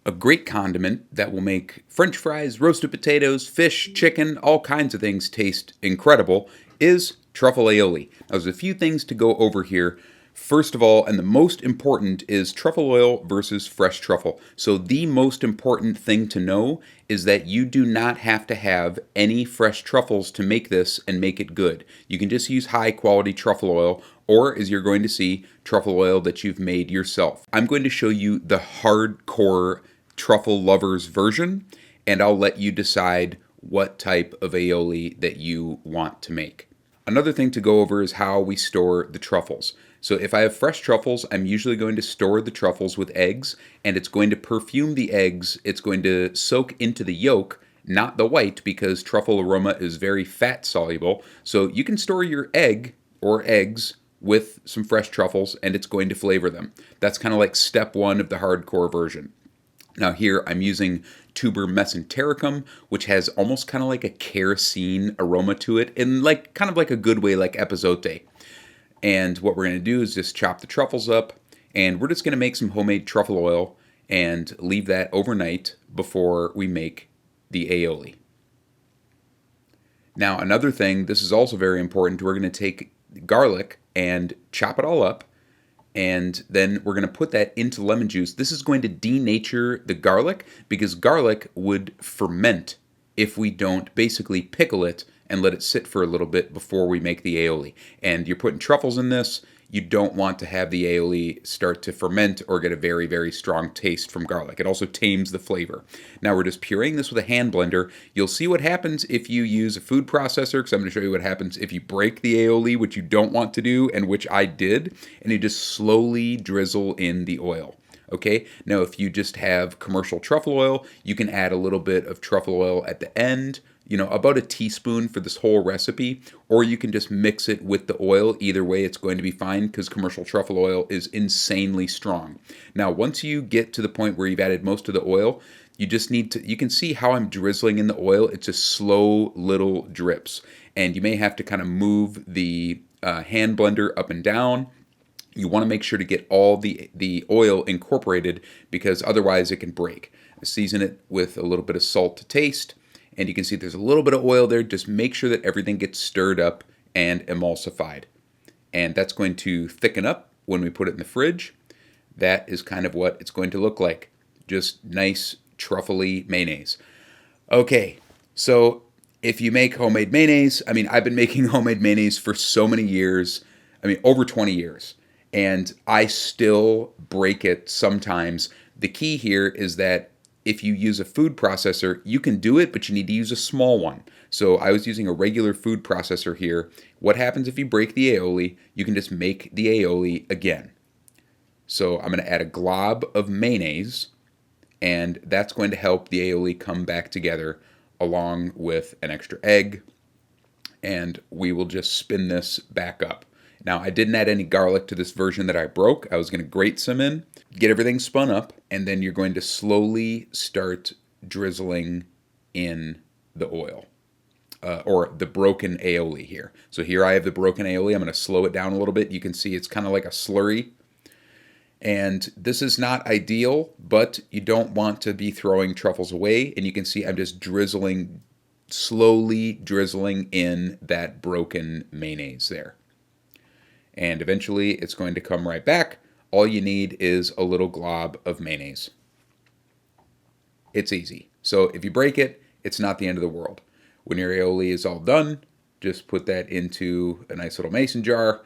A great condiment that will make French fries, roasted potatoes, fish, chicken, all kinds of things taste incredible is truffle aioli. Now, there's a few things to go over here. First of all, and the most important, is truffle oil versus fresh truffle. So, the most important thing to know is that you do not have to have any fresh truffles to make this and make it good. You can just use high quality truffle oil, or as you're going to see, truffle oil that you've made yourself. I'm going to show you the hardcore truffle lovers version, and I'll let you decide what type of aioli that you want to make. Another thing to go over is how we store the truffles. So if I have fresh truffles, I'm usually going to store the truffles with eggs, and it's going to perfume the eggs. It's going to soak into the yolk, not the white, because truffle aroma is very fat soluble. So you can store your egg or eggs with some fresh truffles, and it's going to flavor them. That's kind of like step one of the hardcore version. Now here I'm using tuber mesentericum, which has almost kind of like a kerosene aroma to it, in like kind of like a good way, like epazote. And what we're going to do is just chop the truffles up, and we're just going to make some homemade truffle oil and leave that overnight before we make the aioli. Now another thing, this is also very important, we're going to take garlic and chop it all up, and then we're going to put that into lemon juice. This is going to denature the garlic because garlic would ferment if we don't basically pickle it and let it sit for a little bit before we make the aioli. And you're putting truffles in this. You don't want to have the aioli start to ferment or get a very, very strong taste from garlic. It also tames the flavor. Now we're just pureeing this with a hand blender. You'll see what happens if you use a food processor, because I'm going to show you what happens if you break the aioli, which you don't want to do, and which I did, and you just slowly drizzle in the oil. Okay, now if you just have commercial truffle oil, you can add a little bit of truffle oil at the end, about a teaspoon for this whole recipe, or you can just mix it with the oil. Either way, it's going to be fine because commercial truffle oil is insanely strong. Now, once you get to the point where you've added most of the oil, you just need to, you can see how I'm drizzling in the oil. It's just slow little drips, and you may have to kind of move the hand blender up and down. You want to make sure to get all the oil incorporated because otherwise it can break. Season it with a little bit of salt to taste, and you can see there's a little bit of oil there. Just make sure that everything gets stirred up and emulsified. And that's going to thicken up when we put it in the fridge. That is kind of what it's going to look like. Just nice truffly mayonnaise. Okay, so if you make homemade mayonnaise, I've been making homemade mayonnaise for so many years. Over 20 years. And I still break it sometimes. The key here is that if you use a food processor, you can do it, but you need to use a small one. So I was using a regular food processor here. What happens if you break the aioli? You can just make the aioli again. So I'm going to add a glob of mayonnaise, and that's going to help the aioli come back together along with an extra egg. And we will just spin this back up. Now, I didn't add any garlic to this version that I broke. I was going to grate some in, get everything spun up, and then you're going to slowly start drizzling in the oil, or the broken aioli here. So here I have the broken aioli. I'm going to slow it down a little bit. You can see it's kind of like a slurry. And this is not ideal, but you don't want to be throwing truffles away. And you can see I'm just slowly drizzling in that broken mayonnaise there. And eventually it's going to come right back. All you need is a little glob of mayonnaise. It's easy. So if you break it, it's not the end of the world. When your aioli is all done, just put that into a nice little mason jar